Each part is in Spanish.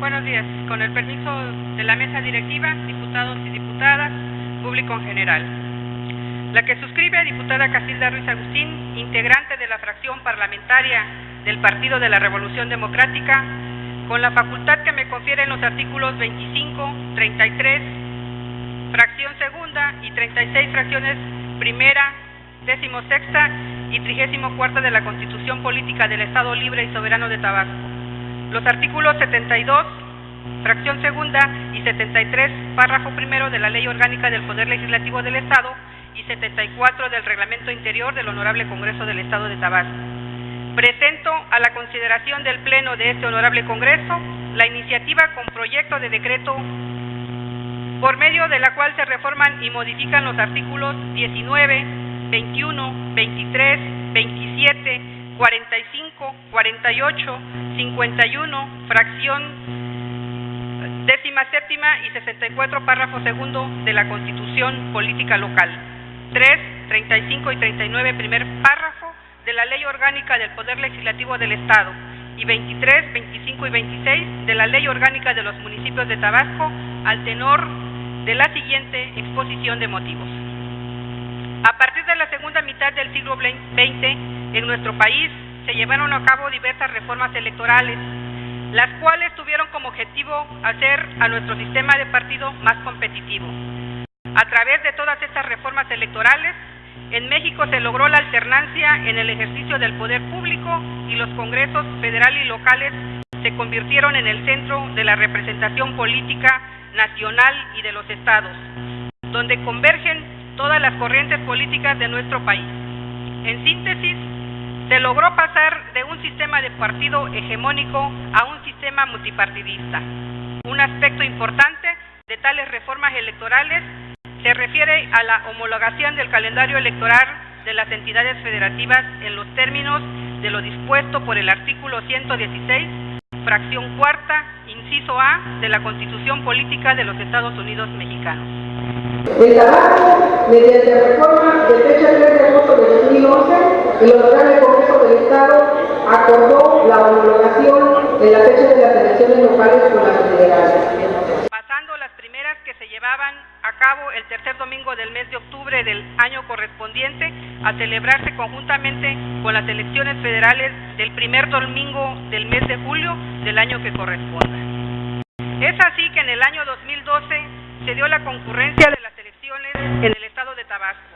Buenos días. Con el permiso de la mesa directiva, diputados y diputadas, público en general. La que suscribe, diputada Casilda Ruiz Agustín, integrante de la fracción parlamentaria del Partido de la Revolución Democrática, con la facultad que me confieren los artículos 25, 33, fracción segunda y 36 fracciones primera, 16ª y 34ª de la Constitución Política del Estado Libre y Soberano de Tabasco. Los artículos 72, fracción segunda y 73, párrafo primero de la Ley Orgánica del Poder Legislativo del Estado y 74 del Reglamento Interior del Honorable Congreso del Estado de Tabasco. Presento a la consideración del Pleno de este Honorable Congreso la iniciativa con proyecto de decreto por medio de la cual se reforman y modifican los artículos 19, 21, 23, 27, 45, 48, 51, fracción 17ª y 64, párrafo segundo de la Constitución Política Local, 3, 35 y 39, primer párrafo de la Ley Orgánica del Poder Legislativo del Estado, y 23, 25 y 26 de la Ley Orgánica de los Municipios de Tabasco, al tenor de la siguiente exposición de motivos. A partir de la segunda mitad del siglo XX, en nuestro país se llevaron a cabo diversas reformas electorales, las cuales tuvieron como objetivo hacer a nuestro sistema de partido más competitivo. A través de todas estas reformas electorales, en México se logró la alternancia en el ejercicio del poder público y los congresos federal y locales se convirtieron en el centro de la representación política nacional y de los estados, donde convergen todas las corrientes políticas de nuestro país. En síntesis, se logró pasar de un sistema de partido hegemónico a un sistema multipartidista. Un aspecto importante de tales reformas electorales se refiere a la homologación del calendario electoral de las entidades federativas en los términos de lo dispuesto por el artículo 116, fracción cuarta, inciso A, de la Constitución Política de los Estados Unidos Mexicanos. En Tabasco, mediante reforma de fecha 3 de agosto de 2011, el Honorable Congreso del Estado acordó la homologación en la fecha de las elecciones locales con las federales. Pasando las primeras que se llevaban a cabo el tercer domingo del mes de octubre del año correspondiente a celebrarse conjuntamente con las elecciones federales del primer domingo del mes de julio del año que corresponda. Es así que en el año 2012 se dio la concurrencia de las elecciones en el estado de Tabasco.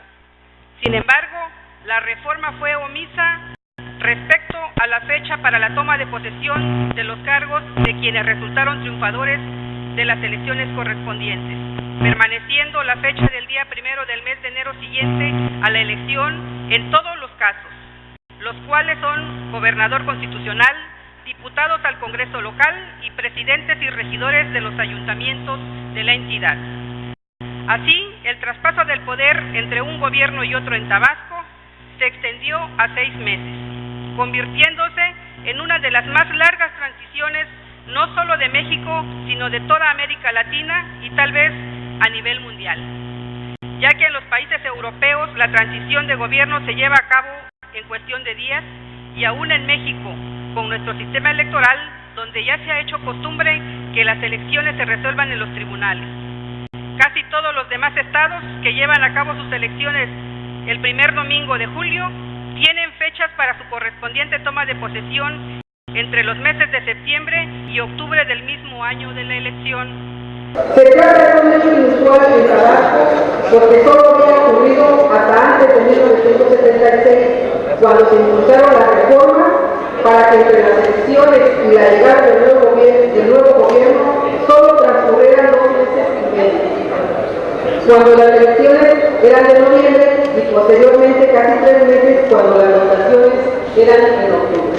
Sin embargo, la reforma fue omisa respecto a la fecha para la toma de posesión de los cargos de quienes resultaron triunfadores de las elecciones correspondientes, permaneciendo la fecha del día primero del mes de enero siguiente a la elección en todos los casos, los cuales son gobernador constitucional, diputados al Congreso local y presidentes y regidores de los ayuntamientos de la entidad. Así, el traspaso del poder entre un gobierno y otro en Tabasco se extendió a 6 meses, convirtiéndose en una de las más largas transiciones no solo de México, sino de toda América Latina y tal vez a nivel mundial, ya que en los países europeos la transición de gobierno se lleva a cabo en cuestión de días y aún en México, con nuestro sistema electoral, donde ya se ha hecho costumbre que las elecciones se resuelvan en los tribunales. Casi todos los demás estados que llevan a cabo sus elecciones el primer domingo de julio tienen fechas para su correspondiente toma de posesión entre los meses de septiembre y octubre del mismo año de la elección. Se trata de un hecho inusual en Tabasco, porque solo había ocurrido hasta antes de 1976, cuando se impulsaron las reformas para que entre las elecciones y la llegada del nuevo gobierno solo transcurrieran 2 meses y medio. Cuando las elecciones eran de noviembre y posteriormente casi 3 meses cuando las votaciones eran en octubre.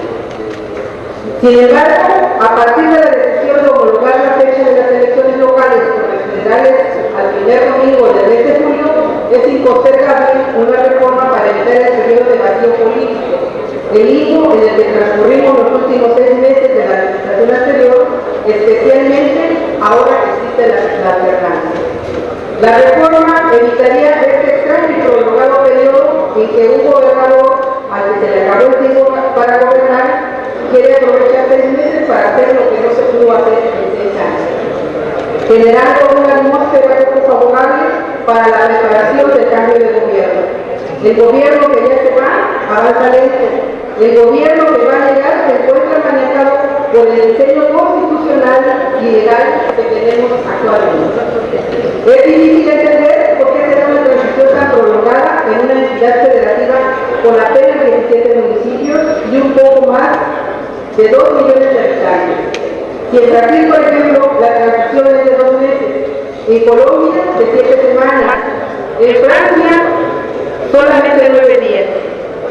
Sin embargo, a partir de la decisión de homologar la fecha de las elecciones locales con las federales al primer domingo del mes de julio, es impostergable una reforma para evitar el periodo de vacío político, el limbo en el que transcurrimos los últimos 6 meses de la administración anterior, especialmente ahora que existe la alternancia. La reforma evitaría este extraño y prolongado periodo en que un gobernador al que se le acabó el tiempo para gobernar quiere aprovechar 6 meses para hacer lo que no se puede pudo hacer en 6 años, generando una atmósfera poco favorable para la preparación del cambio de gobierno. El gobierno que ya se va avanza lento. El gobierno que va a llegar se encuentra manejado por el diseño constitucional y legal que tenemos actualmente. Es difícil entender por qué será una transición tan prolongada en una entidad federativa con apenas 17 municipios y un poco más de 2 millones de habitantes. Si en Brasil, por ejemplo, la transición es de 2 meses, en Colombia de 7 semanas, en Francia solamente 9 días.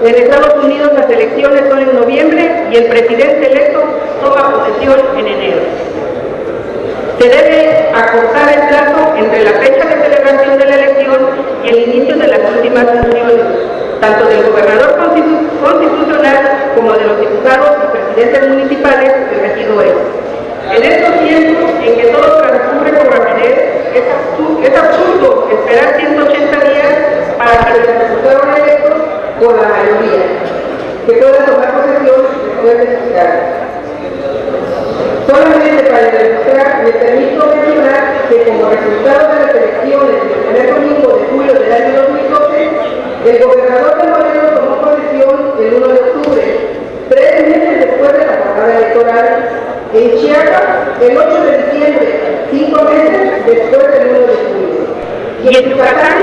En Estados Unidos las elecciones son en noviembre y el presidente electo toma posesión en enero. Se debe acortar el plazo entre la fecha de celebración de la elección y el inicio de las últimas funciones, tanto del gobernador constitucional como de los diputados y presidentes municipales y regidores. En estos tiempos en que todo transcurre con rapidez, es absurdo esperar 180 días para que los diputados electos por la mayoría, que puedan tomar posesión después de sus cargos. Solamente para demostrar, me permito mencionar que como resultado de las elecciones del primer domingo de julio del año 2012, el gobernador de Morelos tomó posesión el 1 de octubre, 3 meses después de la jornada electoral. En Chiapas, el 8 de diciembre, 5 meses después del 1 de julio. Y en Yucatán,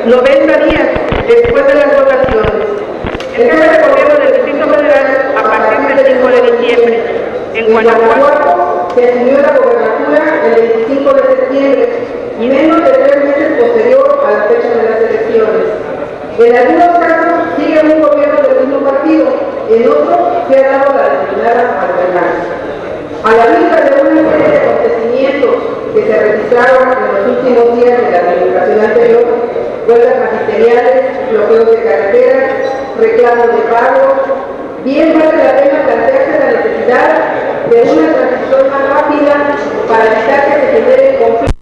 90 días después de las votaciones. El jefe de gobierno del Distrito Federal a partir del 5 de diciembre. En Guanajuato se asumió la gobernatura el 25 de septiembre, y menos de 3 meses posterior a la fecha de las elecciones. En algunos casos sigue un gobierno del mismo partido, en otros se ha dado la denominada alternancia. A la vista de una serie de acontecimientos que se registraron en los últimos días de la administración anterior, huelgas magisteriales, bloqueos de carreteras, reclamos de pago, bien vale la pena plantearse la necesidad de una transición más rápida para evitar que se genere conflicto.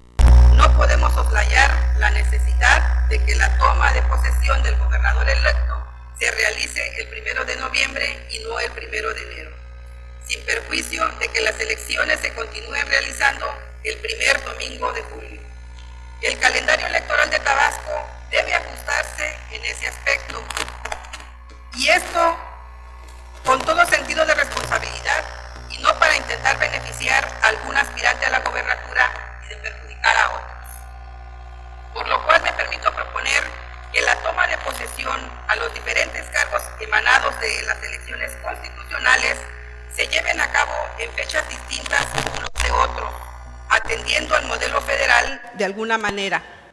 No podemos soslayar la necesidad de que la toma de posesión del gobernador electo se realice el 1 de noviembre y no el 1 de enero, sin perjuicio de que las elecciones se continúen realizando el primer domingo de julio. El calendario electoral de Tabasco debe ajustarse en ese aspecto, y esto con todo sentido de responsabilidad y no para intentar beneficiar a algún aspirante a la gobernatura y de perjudicar a otros. Por lo cual me permito proponer que la toma de posesión a los diferentes cargos emanados de las elecciones constitucionales se lleven a cabo en fechas distintas unos de otros, atendiendo al modelo federal de alguna manera.